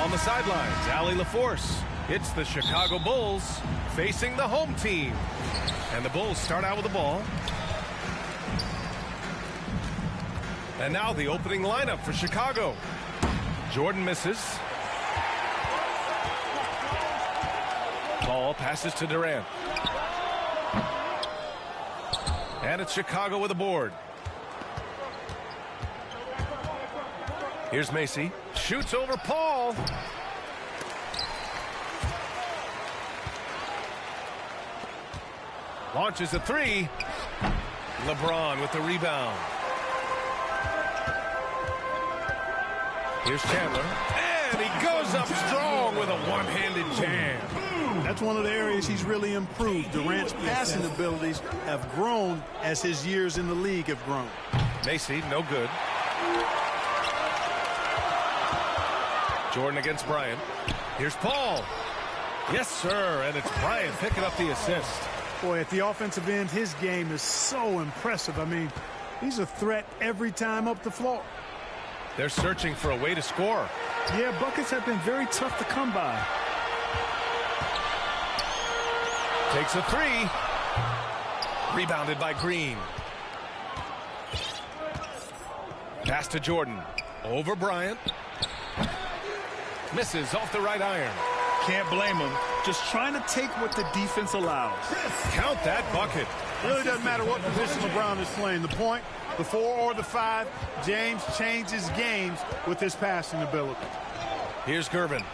On the sidelines, Allie LaForce. It's the Chicago Bulls facing the home team. And the Bulls start out with the ball. And now the opening lineup for Chicago. Jordan misses. Ball passes to Durant. And it's Chicago with a board. Here's Macy. Shoots over Paul. Launches a three. LeBron with the rebound. Here's Chandler. And he goes up strong with a one-handed jam. That's one of the areas he's really improved. Durant's passing abilities have grown as his years in the league have grown. Macy, no good. Jordan against Bryant. Here's Paul. Yes, sir. And it's Bryant picking up the assist. Boy, at the offensive end, his game is so impressive. I mean, he's a threat every time up the floor. They're searching for a way to score. Yeah, buckets have been very tough to come by. Takes a three. Rebounded by Green. Pass to Jordan. Over Bryant. Misses off the right iron. Can't blame him. Just trying to take what the defense allows. Count that bucket. It really doesn't matter what position LeBron is playing. The point, the 4 or the 5, James changes games with his passing ability. Here's Gervin.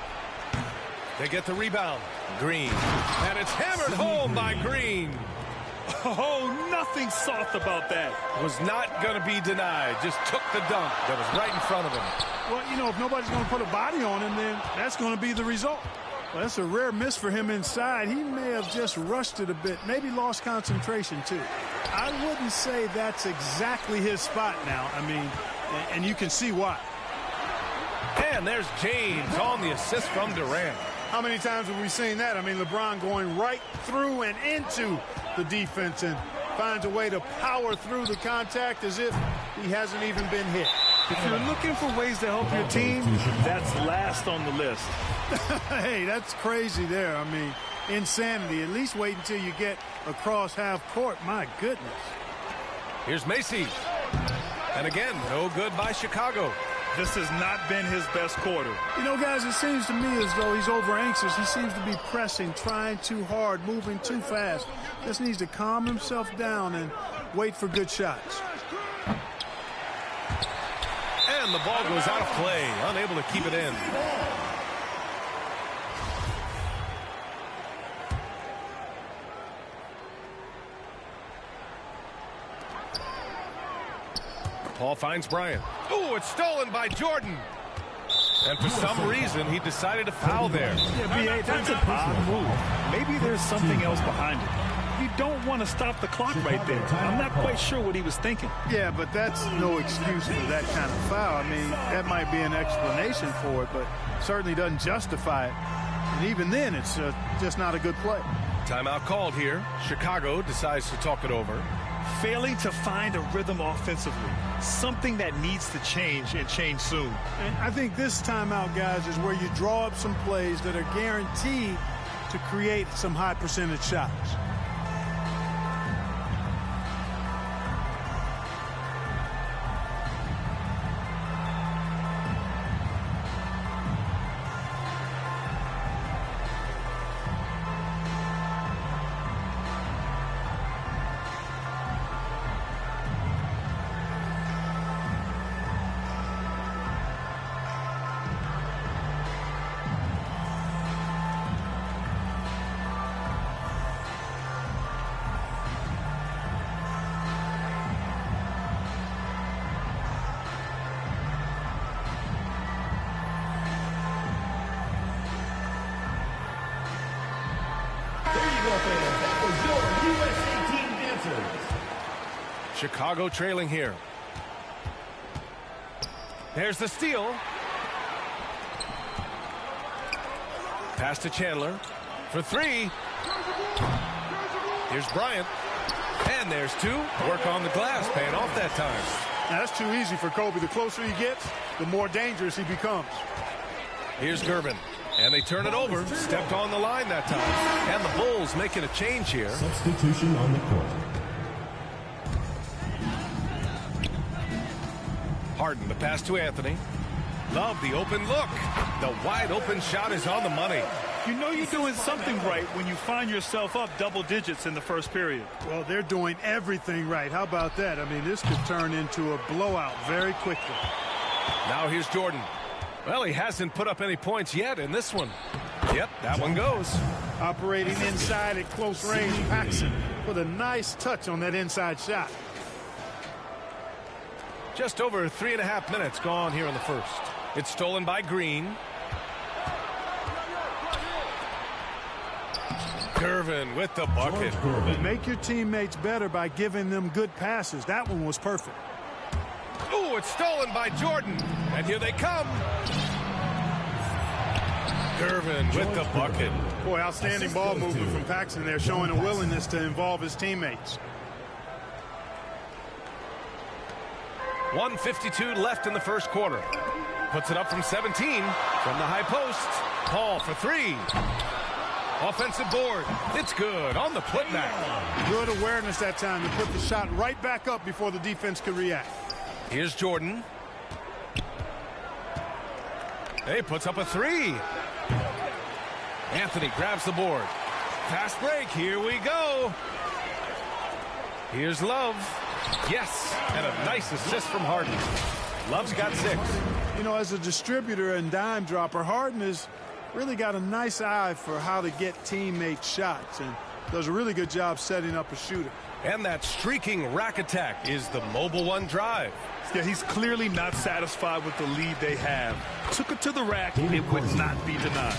They get the rebound. Green. And it's hammered home by Green. Oh, nothing soft about that. Was not going to be denied. Just took the dunk that was right in front of him. Well, you know, if nobody's going to put a body on him, then that's going to be the result. Well, that's a rare miss for him inside. He may have just rushed it a bit, maybe lost concentration, too. I wouldn't say that's exactly his spot now. I mean, and you can see why. And there's James on the assist from Durant. How many times have we seen that? I mean, LeBron going right through and into the defense and finds a way to power through the contact as if he hasn't even been hit. If you're looking for ways to help your team, that's last on the list. Hey, that's crazy there. I mean, insanity. At least wait until you get across half court. My goodness. Here's Macy. And again, no good by Chicago. This has not been his best quarter. You know, guys, it seems to me as though he's over anxious. He seems to be pressing, trying too hard, moving too fast. Just needs to calm himself down and wait for good shots. And the ball goes out of play, unable to keep it in. Paul finds Bryant. Oh, it's stolen by Jordan. And for some reason, he decided to foul there. Yeah, B.A., that's an odd move. Maybe there's something else behind it. You don't want to stop the clock right there. I'm not quite sure what he was thinking. Yeah, but that's no excuse for that kind of foul. I mean, that might be an explanation for it, but certainly doesn't justify it. And even then, it's just not a good play. Timeout called here. Chicago decides to talk it over. Failing to find a rhythm offensively. Something that needs to change and change soon. And I think this timeout, guys, is where you draw up some plays that are guaranteed to create some high percentage shots. Chicago trailing here. There's the steal. Pass to Chandler for three. Here's Bryant. And there's two. Work on the glass, paying off that time. Now, that's too easy for Kobe. The closer he gets, the more dangerous he becomes. Here's Gervin. And they turn it over. Stepped on the line that time. And the Bulls making a change here. Substitution on the court. Harden, the pass to Anthony. Love the open look. The wide open shot is on the money. You know you're doing something right when you find yourself up double digits in the first period. Well, they're doing everything right. How about that? I mean, this could turn into a blowout very quickly. Now here's Jordan. Well, he hasn't put up any points yet in this one. Yep, that one goes. Operating inside at close range, Paxson with a nice touch on that inside shot. Just over 3.5 minutes gone here in the first. It's stolen by Green. Gervin with the bucket. Make your teammates better by giving them good passes. That one was perfect. Ooh, it's stolen by Jordan. And here they come. Gervin with the bucket. Boy, outstanding ball movement from Paxson there, showing a willingness to involve his teammates. 1:52 left in the first quarter. Puts it up from 17 from the high post. Paul for three. Offensive board. It's good on the putback. Good awareness that time to put the shot right back up before the defense could react. Here's Jordan. He puts up a three. Anthony grabs the board. Fast break. Here we go. Here's Love. Yes, and a nice assist from Harden. Love's got 6. You know, as a distributor and dime dropper, Harden has really got a nice eye for how to get teammates shots and does a really good job setting up a shooter. And that streaking rack attack is the mobile one drive. Yeah, he's clearly not satisfied with the lead they have. Took it to the rack. It would not be denied.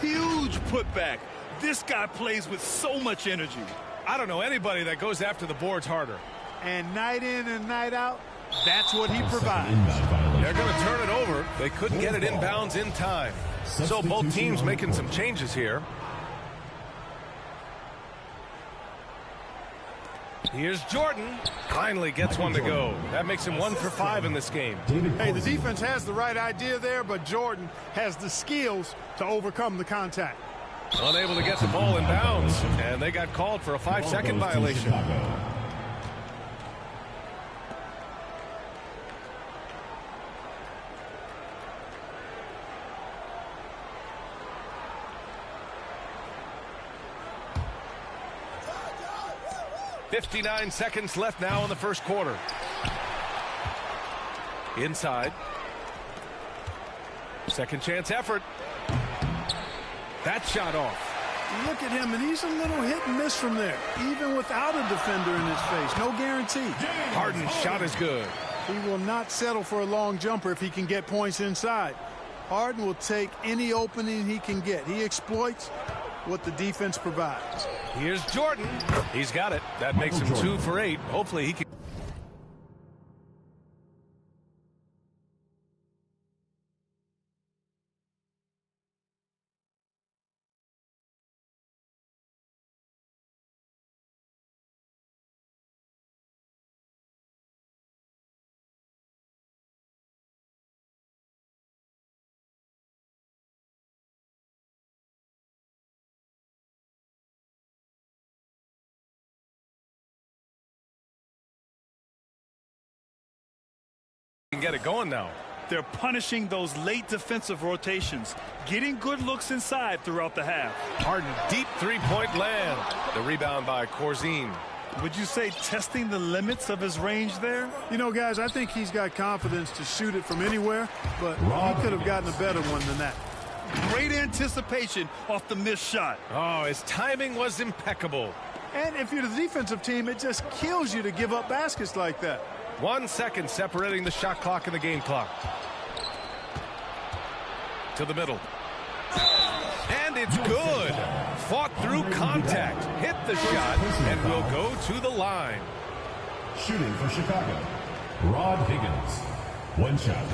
Huge putback. This guy plays with so much energy. I don't know anybody that goes after the boards harder. And night in and night out, that's what he provides. They're going to turn it over. They couldn't get it inbounds in time. So both teams making some changes here. Here's Jordan. Finally gets one to go. That makes him 1 for 5 in this game. Hey, the defense has the right idea there, but Jordan has the skills to overcome the contact. Unable to get the ball in bounds, and they got called for a 5-second violation. 59 seconds left now in the first quarter. Inside. Second chance effort. That shot off. Look at him, and he's a little hit and miss from there, even without a defender in his face. No guarantee. Harden's shot is good. He will not settle for a long jumper if he can get points inside. Harden will take any opening he can get. He exploits what the defense provides. Here's Jordan. He's got it. That makes him 2 for 8. Hopefully he can. Get it going now. They're punishing those late defensive rotations, getting good looks inside throughout the half. Harden, deep three-point land. The rebound by Corzine. Would you say testing the limits of his range there? You know, guys, I think he's got confidence to shoot it from anywhere, but he could have gotten a better one than that. Great anticipation off the missed shot. Oh, his timing was impeccable. And if you're the defensive team, it just kills you to give up baskets like that. 1 second separating the shot clock and the game clock. To the middle. And it's good. Fought through contact. Hit the shot and will go to the line. Shooting for Chicago, Rod Higgins. 1 shot.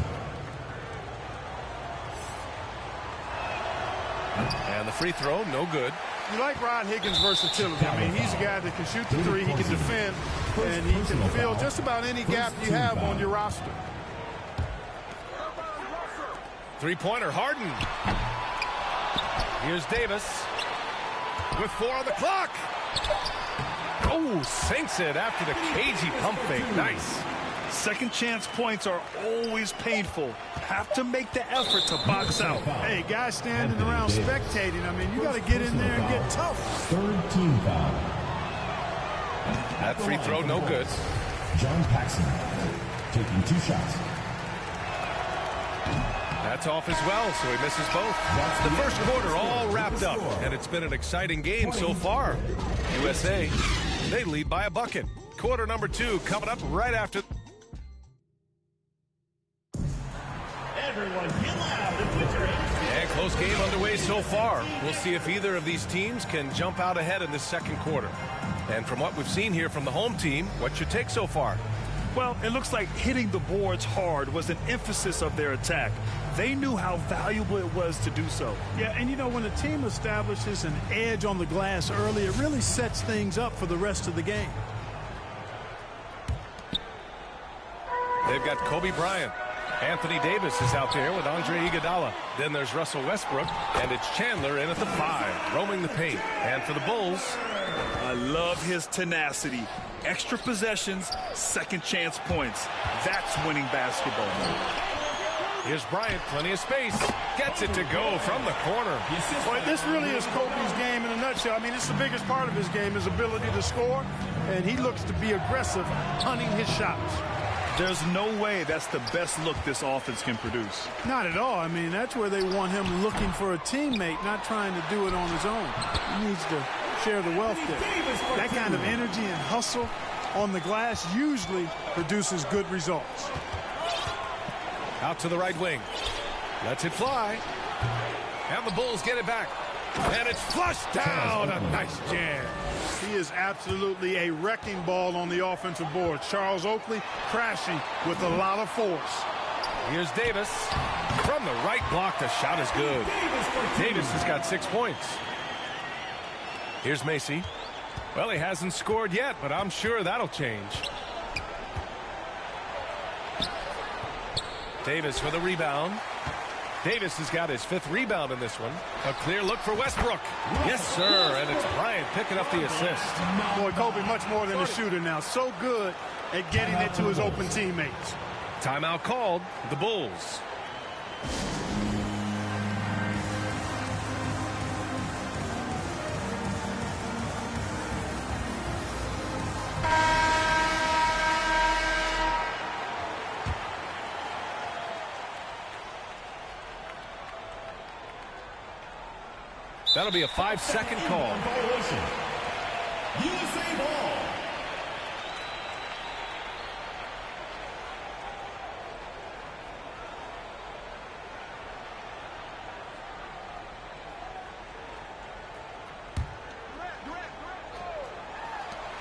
And the free throw, no good. You like Rod Higgins' versatility. I mean, he's a guy that can shoot the three, he can defend, and he can fill just about any gap you have on your roster. Three-pointer, Harden. Here's Davis with 4 on the clock. Oh, sinks it after the cagey pump fake. Nice. Second chance points are always painful. Have to make the effort to box out. Hey, guys standing around spectating. I mean, you got to get in there and get tough. Third team foul. That free throw, no good. John Paxson taking 2 shots. That's off as well, so he misses both. The first quarter all wrapped up, and it's been an exciting game so far. USA, they lead by a bucket. Quarter number 2 coming up right after. Everyone get loud and put your hands. And close game underway so far. We'll see if either of these teams can jump out ahead in this second quarter. And from what we've seen here from the home team, what's your take so far? Well, it looks like hitting the boards hard was an emphasis of their attack. They knew how valuable it was to do so. Yeah, and you know, when a team establishes an edge on the glass early, it really sets things up for the rest of the game. They've got Kobe Bryant. Anthony Davis is out there with Andre Iguodala. Then there's Russell Westbrook, and it's Chandler in at the 5, roaming the paint. And for the Bulls, I love his tenacity. Extra possessions, second chance points. That's winning basketball. here's Bryant, plenty of space. Gets it to go from the corner. Boy, this really is Kobe's game in a nutshell. I mean, it's the biggest part of his game, his ability to score, and he looks to be aggressive, hunting his shots. There's no way that's the best look this offense can produce. Not at all. I mean, that's where they want him looking for a teammate, not trying to do it on his own. He needs to share the wealth there. That kind of energy and hustle on the glass usually produces good results. Out to the right wing. Lets it fly. And the Bulls get it back. And it's flushed down. A nice jam. He is absolutely a wrecking ball on the offensive board. Charles Oakley crashing with a lot of force. Here's Davis. From the right block, the shot is good. Davis has got 6 points. Here's Macy. Well, he hasn't scored yet, but I'm sure that'll change. Davis for the rebound. Davis has got his 5th rebound in this one. A clear look for Westbrook. Yes, sir. And it's Bryant picking up the assist. Boy, Kobe much more than a shooter now. So good at getting it to his open teammates. Timeout called. The Bulls. That'll be a 5-second call. USA ball.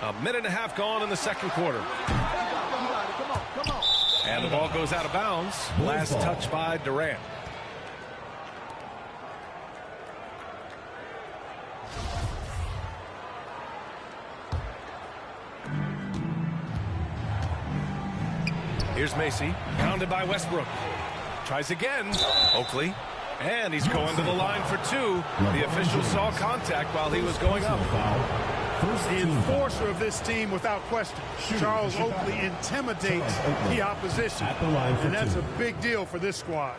A minute and a half gone in the second quarter. And the ball goes out of bounds. Last touch by Durant. Here's Macy, pounded by Westbrook. Tries again. Oakley. And he's going to the line for 2. The official saw contact while he was going up. The enforcer of this team without question. Charles Oakley intimidates the opposition. And that's a big deal for this squad.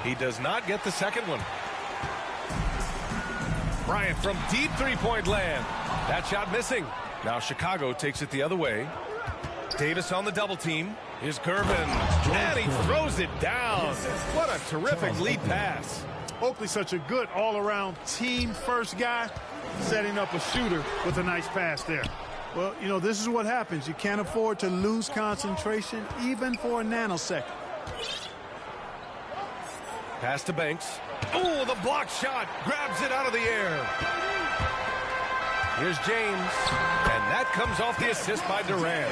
He does not get the second one. Bryant from deep three-point land. That shot missing. Now Chicago takes it the other way. Davis on the double team. Here's Gervin. And he throws it down. What a terrific lead pass. Oakley's such a good all-around team-first guy, setting up a shooter with a nice pass there. Well, you know, this is what happens. You can't afford to lose concentration even for a nanosecond. Pass to Banks. Oh, the block shot. Grabs it out of the air. Here's James. And that comes off the assist by Durant.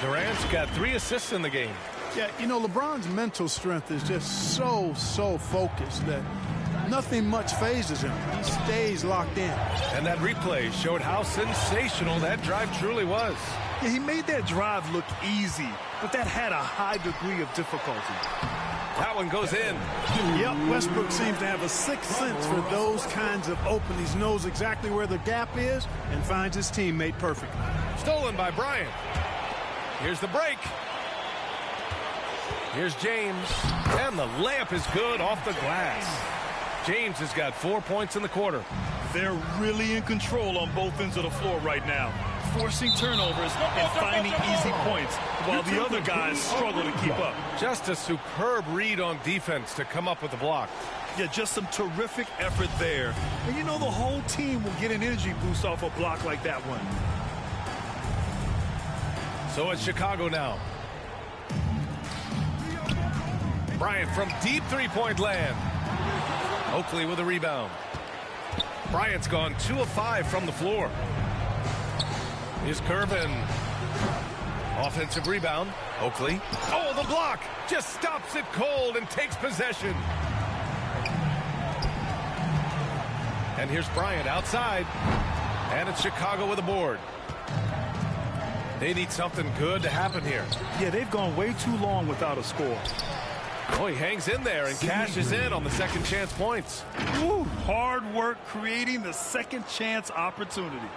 Durant's got 3 assists in the game. Yeah, you know, LeBron's mental strength is just so focused that Nothing much phases him. He stays locked in. And that replay showed how sensational that drive truly was. Yeah, he made that drive look easy, but that had a high degree of difficulty. That one goes in. Yep, Westbrook seems to have a sixth sense for those kinds of openings. Knows exactly where the gap is and finds his teammate perfectly. Stolen by Bryant. Here's the break. Here's James. And the layup is good off the glass. James has got 4 points in the quarter. They're really in control on both ends of the floor right now, forcing turnovers and finding easy points while the other guys struggle to keep up. Just a superb read on defense to come up with the block. Yeah, just some terrific effort there. And you know, the whole team will get an energy boost off a block like that one. So it's Chicago now. Bryant from deep three-point land. Oakley with a rebound. Bryant's gone 2 of 5 from the floor. Here's Gervin. Offensive rebound. Oakley. Oh, the block! Just stops it cold and takes possession. And here's Bryant outside. And it's Chicago with a board. They need something good to happen here. Yeah, they've gone way too long without a score. Oh, he hangs in there and cashes in on the second chance points. Woo, hard work creating the second chance opportunity.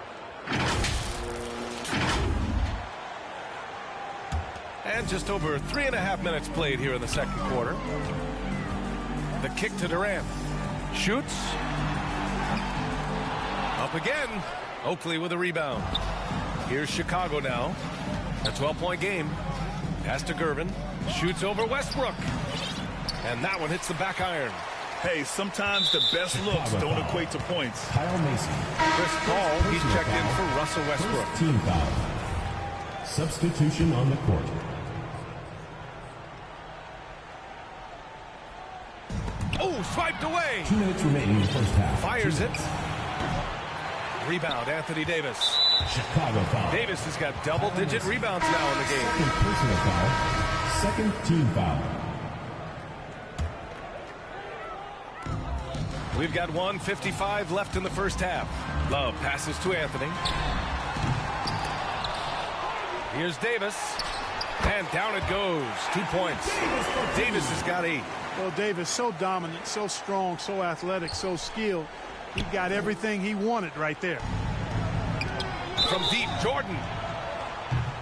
And just over 3.5 minutes played here in the second quarter. The kick to Durant. Shoots. Up again. Oakley with a rebound. Here's Chicago now. A 12-point game. Pass to Gervin. Shoots over Westbrook. And that one hits the back iron. Hey, sometimes the best looks don't equate to points. Kyle Mason. Chris Paul, he's checked in for Russell Westbrook. First team foul. Substitution on the court. Oh, swiped away. 2 minutes remaining in the first half. Fires it. Rebound, Anthony Davis. Chicago foul. Davis has got double-digit rebounds now in the game. Second personal foul. Second team foul. We've got 1:55 left in the first half. Love passes to Anthony. Here's Davis. And down it goes. 2 points. Davis has got 8. Well, Davis, so dominant, so strong, so athletic, so skilled. He got everything he wanted right there. From deep, Jordan.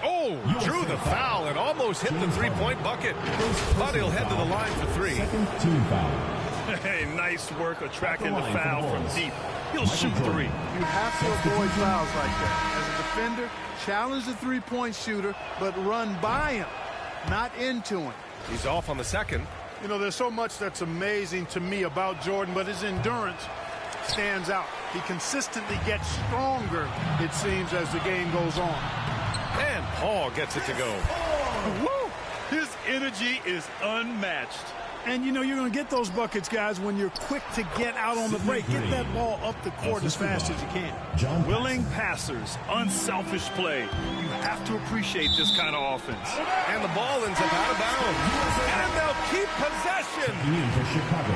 Oh, drew the foul and almost hit the three-point bucket. But he'll head to the line for 3. Second team foul. Hey, nice work attracting the foul from deep. He'll shoot 3. You have to avoid fouls like that. As a defender, challenge the three-point shooter, but run by him, not into him. He's off on the second. You know, there's so much that's amazing to me about Jordan, but his endurance stands out. He consistently gets stronger, it seems, as the game goes on. And Paul gets it to go. Woo! His energy is unmatched. And, you know, you're going to get those buckets, guys, when you're quick to get out on the break. Get that ball up the court as fast as you can. Willing passers, unselfish play. You have to appreciate this kind of offense. And the ball ends up out of bounds. And they'll keep possession. In for Chicago,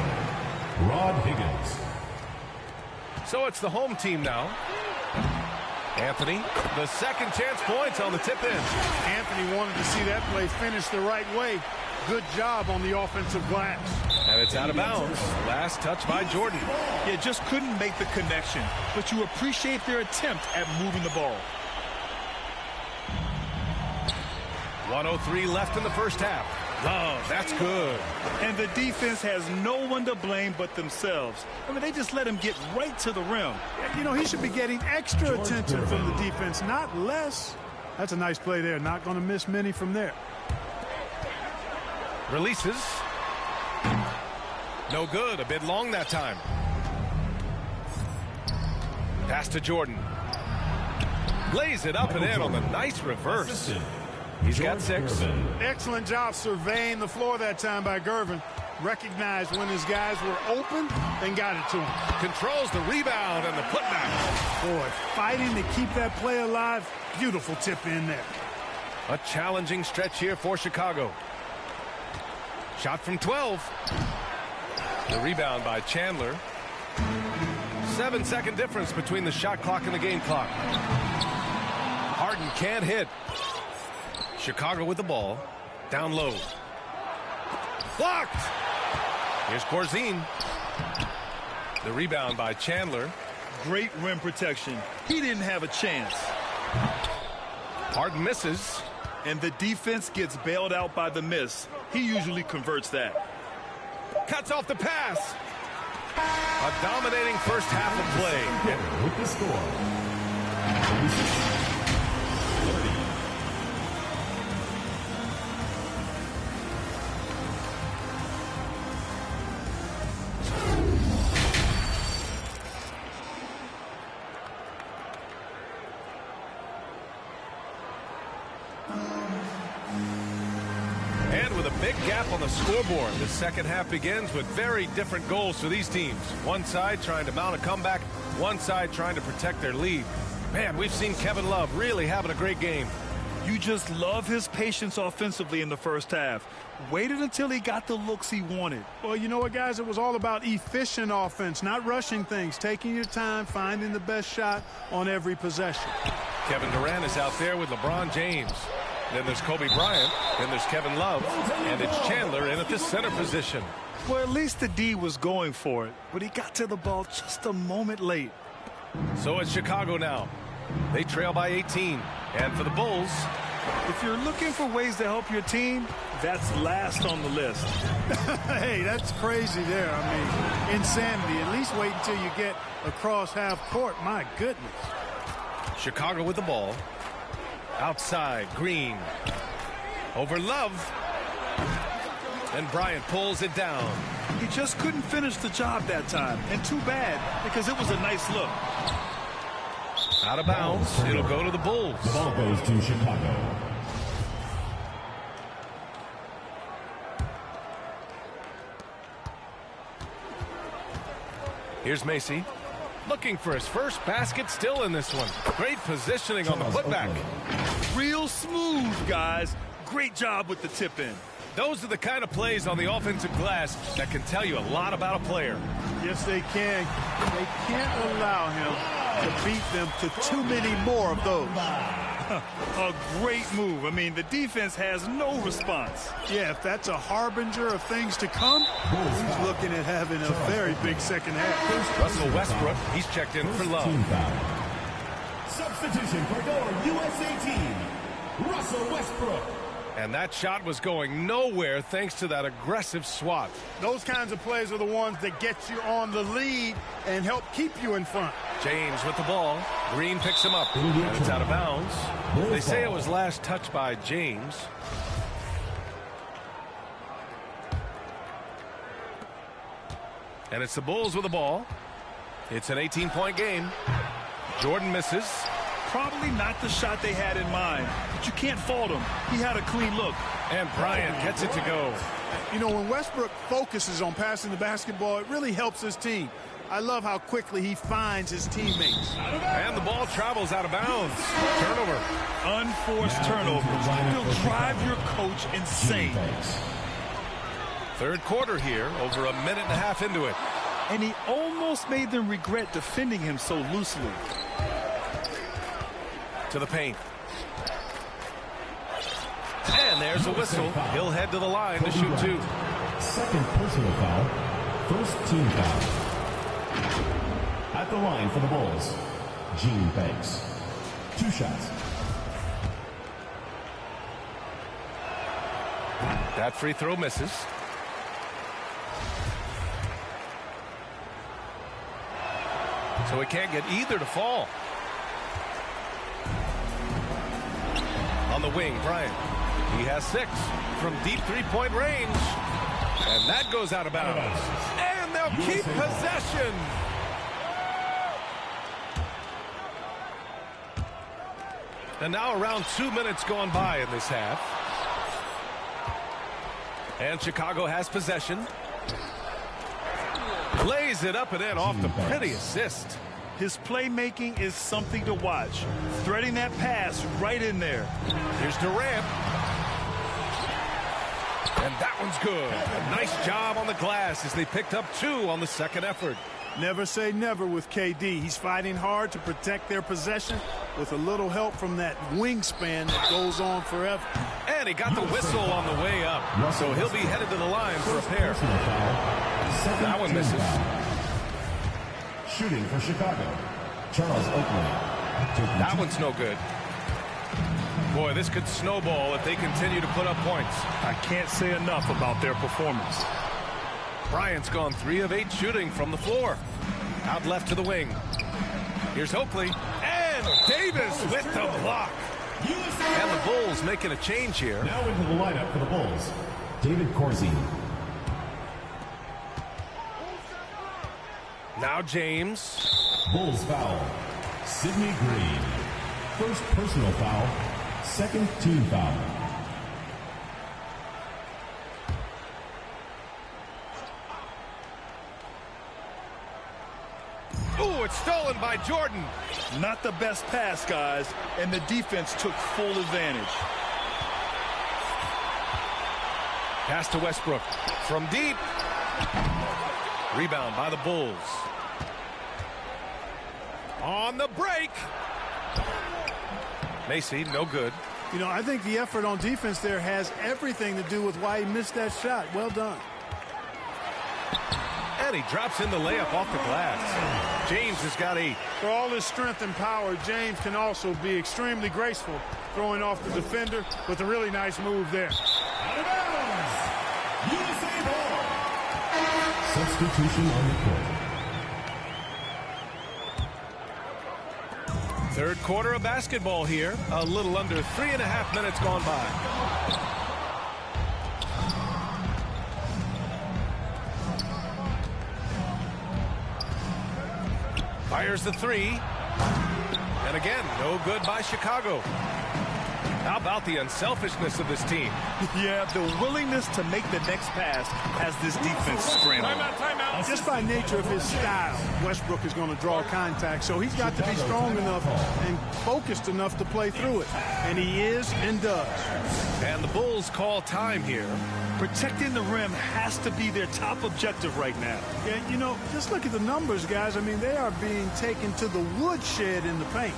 Rod Higgins. So it's the home team now. Anthony, the second chance points on the tip in. Anthony wanted to see that play finish the right way. Good job on the offensive glass. And it's out of bounds. Last touch by Jordan. Yeah, just couldn't make the connection. But you appreciate their attempt at moving the ball. 1:03 left in the first half. Love, that's good. And the defense has no one to blame but themselves. I mean, they just let him get right to the rim. You know, he should be getting extra attention from the defense, not less. That's a nice play there. Not going to miss many from there. Releases. No good. A bit long that time. Pass to Jordan. Lays it up and in on the nice reverse. He's got 6. Excellent job surveying the floor that time by Gervin. Recognized when his guys were open and got it to him. Controls the rebound and the putback. Boy, fighting to keep that play alive. Beautiful tip in there. A challenging stretch here for Chicago. Shot from 12. The rebound by Chandler. 7-second difference between the shot clock and the game clock. Harden can't hit. Chicago with the ball. Down low. Blocked. Here's Corzine. The rebound by Chandler. Great rim protection. He didn't have a chance. Harden misses. And the defense gets bailed out by the miss. He usually converts that. Cuts off the pass. A dominating first half of play. With the score. And with a big gap on the scoreboard, the second half begins with very different goals for these teams. One side trying to mount a comeback, one side trying to protect their lead. Man, we've seen Kevin Love really having a great game. You just love his patience offensively in the first half. Waited until he got the looks he wanted. Well, you know what, guys? It was all about efficient offense, not rushing things, taking your time, finding the best shot on every possession. Kevin Durant is out there with LeBron James. Then there's Kobe Bryant. Then there's Kevin Love. And it's Chandler in at the center position. Well, at least the D was going for it, but he got to the ball just a moment late. So it's Chicago now. They trail by 18. And for the Bulls, if you're looking for ways to help your team, that's last on the list. Hey, that's crazy there. I mean, insanity. At least wait until you get across half court. My goodness. Chicago with the ball. Outside, Green. Over Love. And Bryant pulls it down. He just couldn't finish the job that time. And too bad, because it was a nice look. Out of bounds. It'll go to the Bulls. The ball goes to Chicago. Here's Macy. Looking for his first basket, still in this one. Great positioning on the putback. Real smooth, guys. Great job with the tip in. Those are the kind of plays on the offensive glass that can tell you a lot about a player. Yes, they can. They can't allow him to beat them to too many more of those. A great move. I mean, the defense has no response. Yeah, if that's a harbinger of things to come, he's looking at having a very big second half. Russell Westbrook, he's checked in for Love. Substitution for your USA team, Russell Westbrook. And that shot was going nowhere thanks to that aggressive swat. Those kinds of plays are the ones that get you on the lead and help keep you in front. James with the ball. Green picks him up. And it's out of bounds. They say it was last touched by James. And it's the Bulls with the ball. It's an 18-point game. Jordan misses. Probably not the shot they had in mind, but you can't fault him. He had a clean look. And Bryant gets it to go. You know, when Westbrook focuses on passing the basketball, it really helps his team. I love how quickly he finds his teammates. And the ball travels out of bounds. Turnover. Unforced turnovers. They'll drive your coach insane. Third quarter here, over a minute and a half into it. And he almost made them regret defending him so loosely. To the paint. And there's a whistle. He'll head to the line to shoot two. Second personal foul. First team foul. At the line for the Bulls, Gene Banks. 2 shots. That free throw misses. So he can't get either to fall. On the wing, Bryant. He has 6 from deep three-point range. And that goes out of bounds. And they'll keep possession. And now around 2 minutes gone by in this half. And Chicago has possession. Lays it up and in off the pretty assist. His playmaking is something to watch. Threading that pass right in there. Here's Durant. And that one's good. A nice job on the glass as they picked up 2 on the second effort. Never say never with KD. He's fighting hard to protect their possession with a little help from that wingspan that goes on forever. And he got the whistle on the way up. So he'll be headed to the line for a pair. That one misses. Shooting for Chicago, Charles Oakley. That one's no good. Boy, this could snowball if they continue to put up points. I can't say enough about their performance. Bryant's gone 3 of 8 shooting from the floor. Out left to the wing. Here's Oakley. And Davis with the block. And the Bulls making a change here. Now into the lineup for the Bulls, David Corzine. Now James. Bulls foul, Sidney Green. First personal foul, second team foul. Ooh, it's stolen by Jordan. Not the best pass, guys, and the defense took full advantage. Pass to Westbrook. From deep. Rebound by the Bulls. On the break. Macy, no good. You know, I think the effort on defense there has everything to do with why he missed that shot. Well done. And he drops in the layup off the glass. James has got 8. For all his strength and power, James can also be extremely graceful, throwing off the defender with a really nice move there. Out of bounds. USA ball. Substitution on the court. Third quarter of basketball here. A little under 3.5 minutes gone by. Fires the 3. And again, no good by Chicago. How about the unselfishness of this team? Yeah, the willingness to make the next pass has this defense scrambling. Timeout. Just by nature of his style, Westbrook is going to draw contact, so he's got to be strong enough and focused enough to play through it. And he is and does. And the Bulls call time here. Protecting the rim has to be their top objective right now. Yeah, you know, just look at the numbers, guys. I mean, they are being taken to the woodshed in the paint.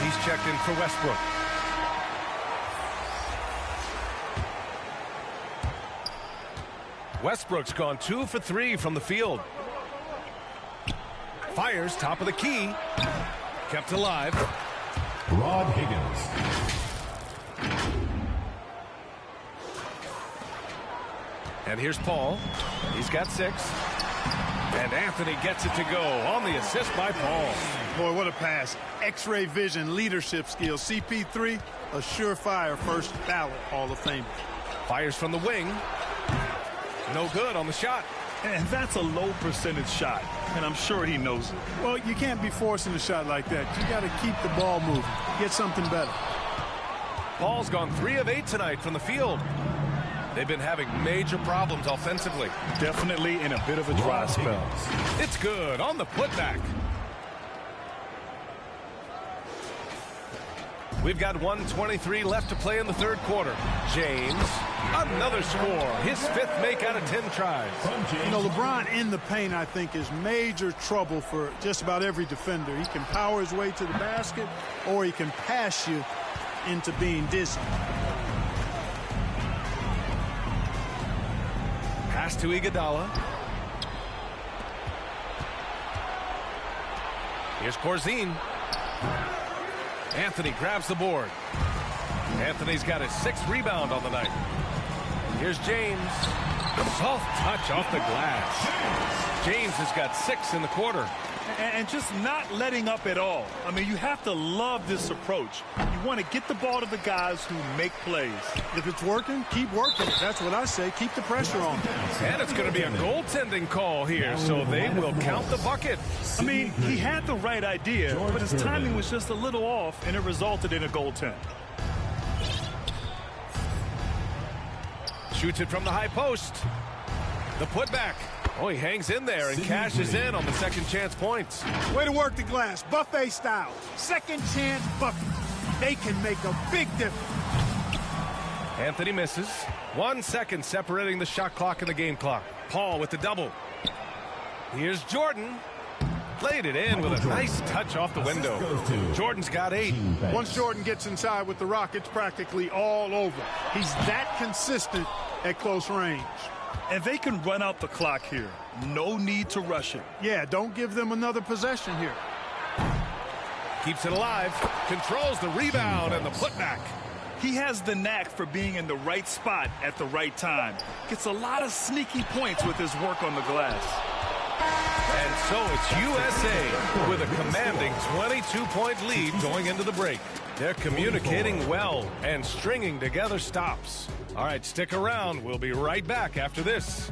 He's checked in for Westbrook. Westbrook's gone 2 for 3 from the field. Fires top of the key. Kept alive. Rod Higgins. And here's Paul. He's got 6. And Anthony gets it to go on the assist by Paul. Boy, what a pass. X-ray vision, leadership skills. CP3, a surefire first ballot Hall of Famer. Fires from the wing. No good on the shot. And that's a low percentage shot, and I'm sure he knows it. Well, you can't be forcing a shot like that. You got to keep the ball moving. Get something better. Paul's gone 3 of 8 tonight from the field. They've been having major problems offensively. Definitely in a bit of a dry spell. It's good on the putback. We've got 1:23 left to play in the third quarter. James, another score. His 5th make out of 10 tries. You know, LeBron in the paint, I think, is major trouble for just about every defender. He can power his way to the basket, or he can pass you into being dizzy. Pass to Iguodala. Here's Corzine. Anthony grabs the board. Anthony's got his 6th rebound on the night. Here's James. Soft touch off the glass. James has got 6 in the quarter. And just not letting up at all. I mean, you have to love this approach. You want to get the ball to the guys who make plays. If it's working, keep working. That's what I say. Keep the pressure on. And it's going to be a goaltending call here, so they will count the bucket. I mean, he had the right idea, but his timing was just a little off, and it resulted in a goaltend. Shoots it from the high post. The putback. Oh, he hangs in there and cashes in on the second chance points. Way to work the glass, buffet style. Second chance bucket. They can make a big difference. Anthony misses. 1 second separating the shot clock and the game clock. Paul with the double. Here's Jordan. Played it in with a nice touch off the window. Jordan's got 8. Once Jordan gets inside with the rock, it's practically all over. He's that consistent at close range. And they can run out the clock here. No need to rush it. Yeah, don't give them another possession here. Keeps it alive. Controls the rebound and the putback. He has the knack for being in the right spot at the right time. Gets a lot of sneaky points with his work on the glass. And so it's USA with a commanding 22-point lead going into the break. They're communicating well and stringing together stops. All right, stick around. We'll be right back after this.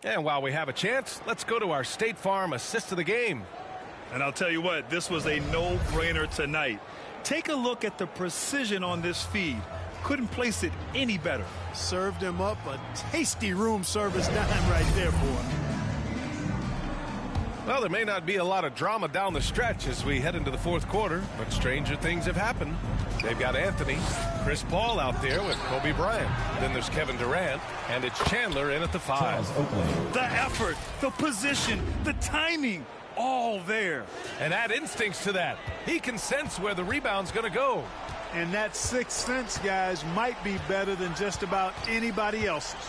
And while we have a chance, let's go to our State Farm assist of the game. And I'll tell you what, this was a no-brainer tonight. Take a look at the precision on this feed. Couldn't place it any better. Served him up a tasty room service dime right there, boy. Well, there may not be a lot of drama down the stretch as we head into the fourth quarter, but stranger things have happened. They've got Anthony, Chris Paul out there with Kobe Bryant. Then there's Kevin Durant, and it's Chandler in at the 5. The effort, the position, the timing, all there. And add instincts to that. He can sense where the rebound's going to go. And that sixth sense, guys, might be better than just about anybody else's.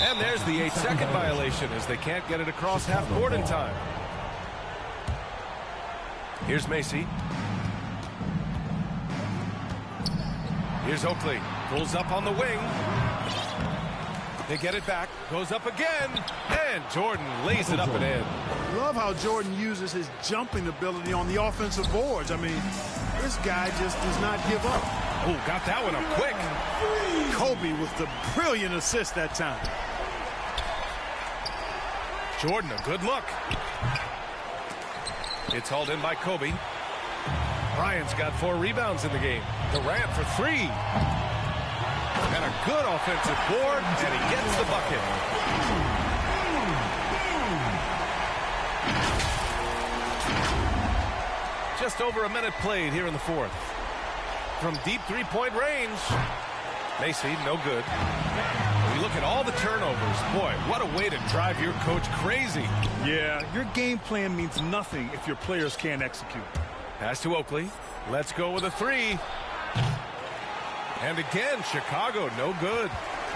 And there's the 8-second violation as they can't get it across half court in time. Here's Macy. Here's Oakley. Pulls up on the wing. They get it back. Goes up again. And Jordan lays it up and in. Love how Jordan uses his jumping ability on the offensive boards. I mean, this guy just does not give up. Oh, got that one up quick. Kobe with the brilliant assist that time. Jordan, a good look. It's hauled in by Kobe. Bryant's got 4 rebounds in the game. Durant for 3. And a good offensive board, and he gets the bucket. Just over a minute played here in the fourth. From deep three-point range, Macy, no good. When you look at all the turnovers, boy, what a way to drive your coach crazy. Yeah, your game plan means nothing if your players can't execute. Pass to Oakley. Let's go with a 3. And again, Chicago, no good.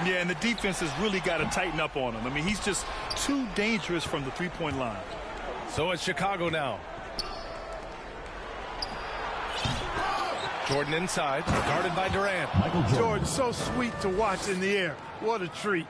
Yeah, and the defense has really got to tighten up on him. I mean, he's just too dangerous from the three-point line. So it's Chicago now. Jordan inside, guarded by Durant. Jordan, so sweet to watch in the air. What a treat.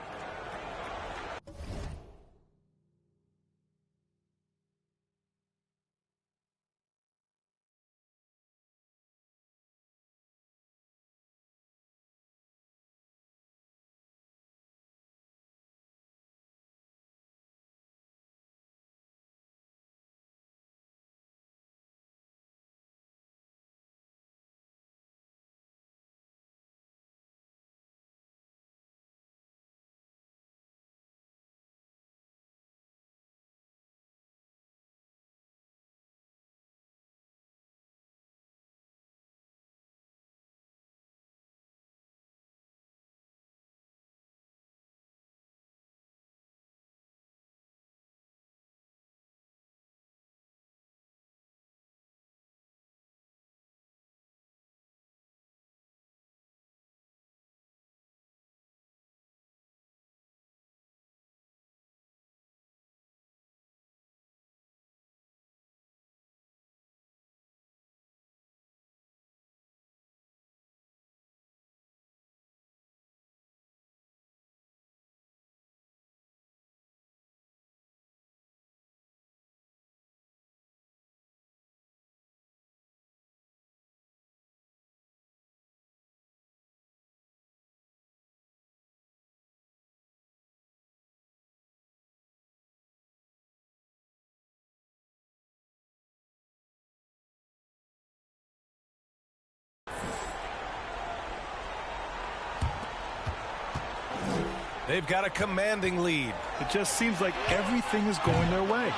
They've got a commanding lead. It just seems like everything is going their way.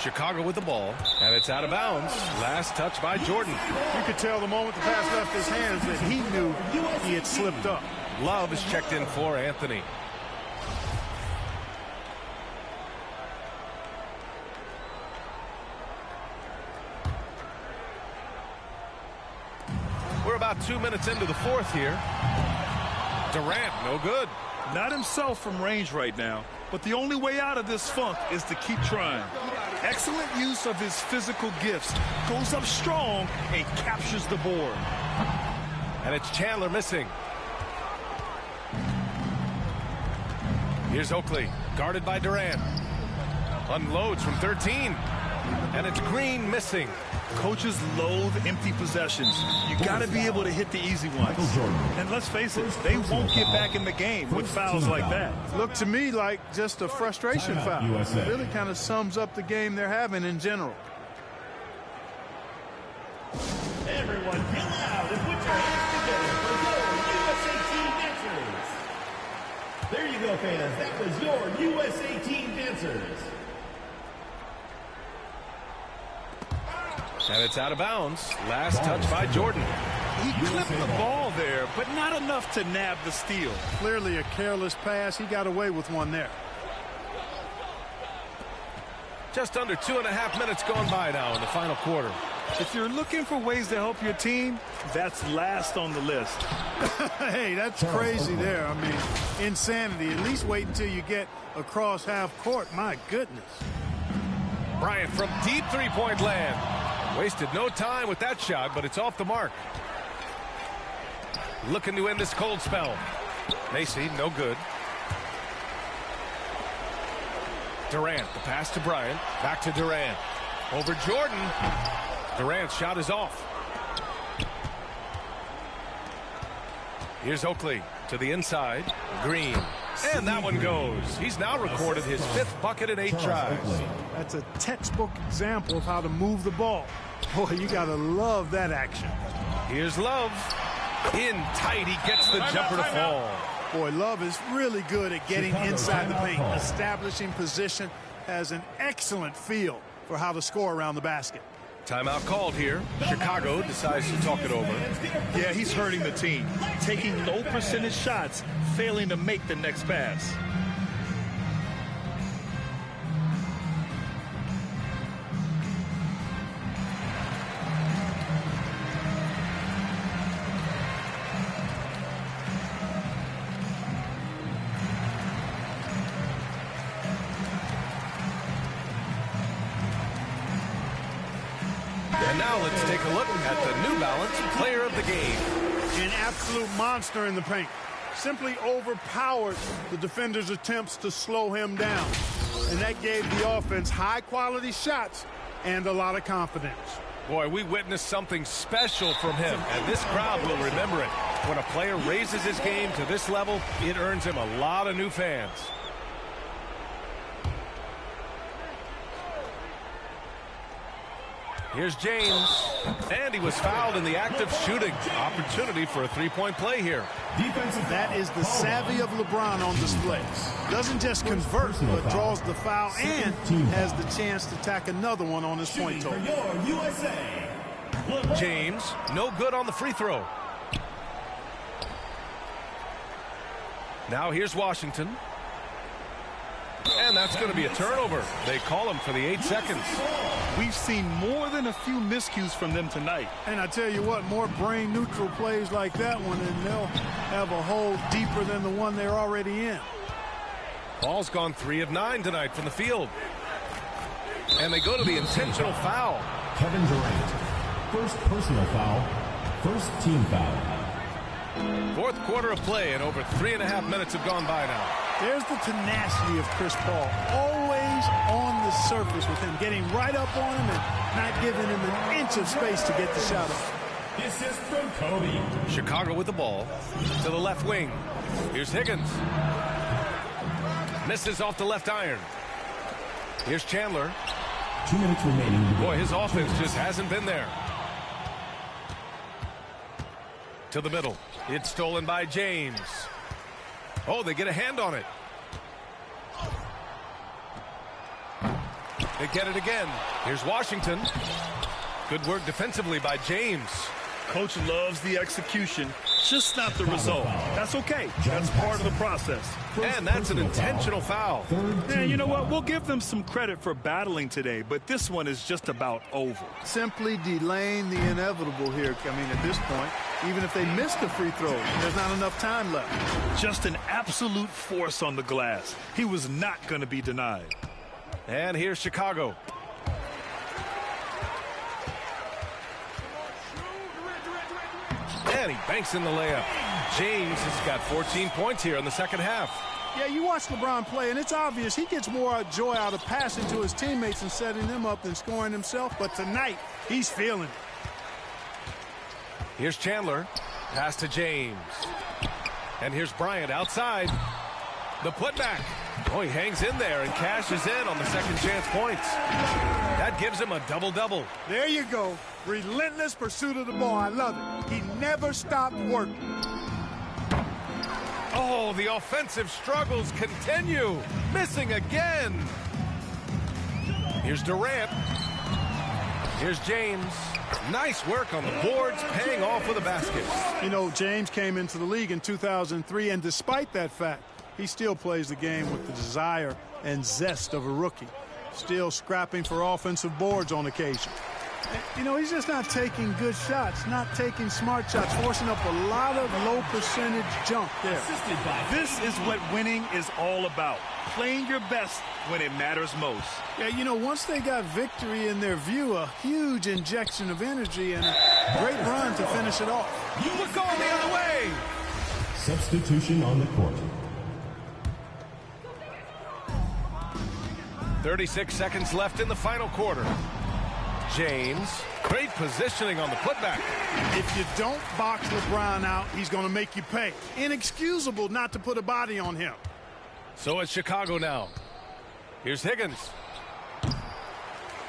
Chicago with the ball, and it's out of bounds. Last touch by Jordan. You could tell the moment the pass left his hands that he knew he had slipped up. Love is checked in for Anthony. We're about 2 minutes into the fourth here. Durant, no good. Not himself from range right now, but the only way out of this funk is to keep trying. Excellent use of his physical gifts. Goes up strong and captures the board. And it's Chandler missing. Here's Oakley, guarded by Durant. Unloads from 13. And it's Green missing. Coaches loathe empty possessions. You got to be able to hit the easy ones. And let's face it, they won't get back in the game with fouls like that. Looked to me like just a frustration foul. It really kind of sums up the game they're having in general. Everyone get loud and put your hands together for your USA Team Dancers. There you go, fans. That was your USA Team Dancers. And it's out of bounds. Last touch by Jordan. He clipped the ball there, but not enough to nab the steal. Clearly a careless pass. He got away with one there. Just under 2.5 minutes gone by now in the final quarter. If you're looking for ways to help your team, that's last on the list. Hey, that's crazy there. I mean, insanity. At least wait until you get across half court. My goodness. Bryant from deep three-point land. Wasted no time with that shot, but it's off the mark. Looking to end this cold spell. Macy, no good. Durant, the pass to Bryant. Back to Durant. Over Jordan. Durant's shot is off. Here's Oakley to the inside. Green. And that one goes. He's now recorded his 5th bucket in 8 tries. That's a textbook example of how to move the ball. Boy, you got to love that action. Here's Love. In tight, he gets the jumper to fall. Boy, Love is really good at getting inside the paint, establishing position, has an excellent feel for how to score around the basket. Timeout called here. Chicago decides to talk it over. Yeah, he's hurting the team. Taking low percentage shots, failing to make the next pass. And now let's take a look at the New Balance player of the game. An absolute monster in the paint. Simply overpowered the defender's attempts to slow him down. And that gave the offense high-quality shots and a lot of confidence. Boy, we witnessed something special from him, and this crowd will remember it. When a player raises his game to this level, it earns him a lot of new fans. Here's James, and he was fouled in the act of shooting. Opportunity for a three-point play here. That is the savvy of LeBron on display. Doesn't just convert, but draws the foul and has the chance to tack another one on his point total. James, no good on the free throw. Now here's Washington. And that's going to be a turnover. They call him for the 8 seconds. We've seen more than a few miscues from them tonight. And I tell you what, more brain-neutral plays like that one, and they'll have a hole deeper than the one they're already in. Ball's gone 3 of 9 tonight from the field. And they go to the intentional foul. Kevin Durant. First personal foul. First team foul. Fourth quarter of play, and over 3.5 minutes have gone by now. There's the tenacity of Chris Paul. Always on the surface with him, getting right up on him and not giving him an inch of space to get the shot off. This is from Kobe. Chicago with the ball to the left wing. Here's Higgins. Misses off the left iron. Here's Chandler. 2 minutes remaining. Boy, his offense just hasn't been there. To the middle. It's stolen by James. Oh, they get a hand on it. They get it again. Here's Washington. Good work defensively by James. Coach loves the execution, just not the result. That's okay. That's part of the process. And that's an intentional foul. Yeah, you know what? We'll give them some credit for battling today, but this one is just about over. Simply delaying the inevitable here. I mean, at this point, even if they miss the free throw, there's not enough time left. Just an absolute force on the glass. He was not going to be denied. And here's Chicago. And he banks in the layup. James has got 14 points here in the second half. Yeah, you watch LeBron play, and it's obvious he gets more joy out of passing to his teammates and setting them up than scoring himself. But tonight, he's feeling it. Here's Chandler. Pass to James. And here's Bryant outside. The putback. Oh, he hangs in there and cashes in on the second chance points. That gives him a double-double. There you go. Relentless pursuit of the ball. I love it. He never stopped working. Oh, the offensive struggles continue. Missing again. Here's Durant. Here's James. Nice work on the boards, paying off with a basket. You know, James came into the league in 2003, and despite that fact, he still plays the game with the desire and zest of a rookie. Still scrapping for offensive boards on occasion. You know, he's just not taking good shots, not taking smart shots, forcing up a lot of low percentage jump there. This is what winning is all about. Playing your best when it matters most. Yeah, you know, once they got victory in their view, a huge injection of energy and a great run to finish it off. We're going the other way. Substitution on the court. 36 seconds left in the final quarter. James, great positioning on the putback. If you don't box LeBron out, he's going to make you pay. Inexcusable not to put a body on him. So it's Chicago now. Here's Higgins.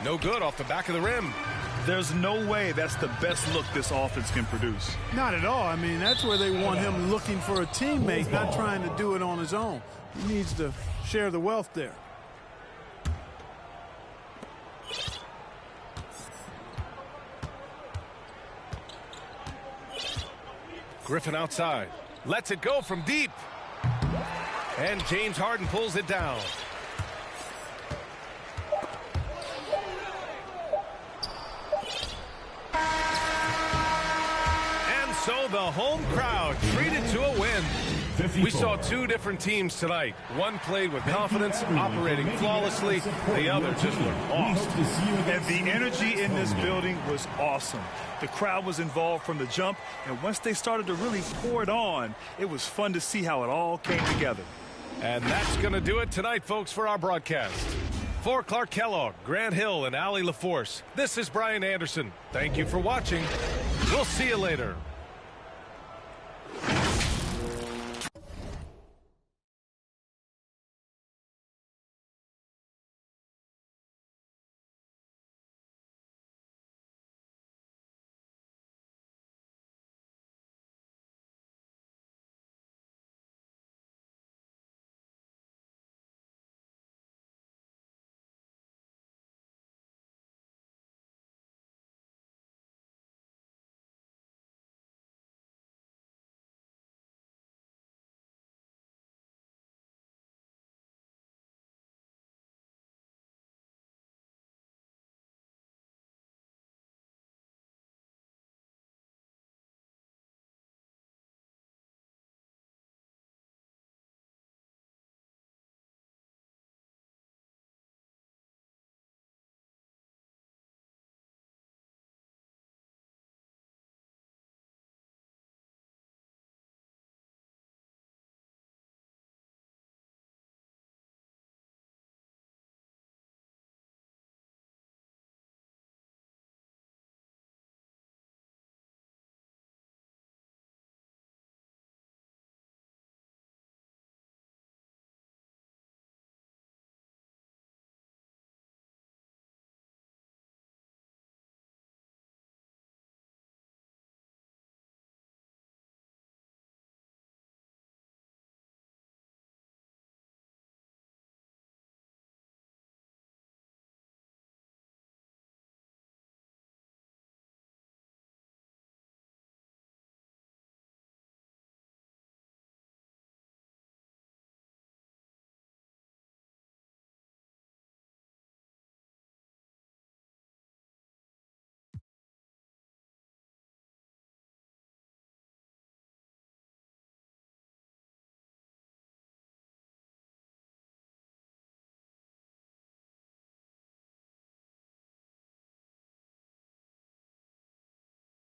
No good off the back of the rim. There's no way that's the best look this offense can produce. Not at all. I mean, that's where they want him looking for a teammate, not trying to do it on his own. He needs to share the wealth there. Griffin outside. Lets it go from deep. And James Harden pulls it down. And so the home crowd treated to a win. 54. We saw two different teams tonight. One played with confidence, operating flawlessly. The other just looked lost. And the energy in this building was awesome. The crowd was involved from the jump, and once they started to really pour it on, it was fun to see how it all came together. And that's going to do it tonight, folks, for our broadcast. For Clark Kellogg, Grant Hill, and Allie LaForce, this is Brian Anderson. Thank you for watching. We'll see you later.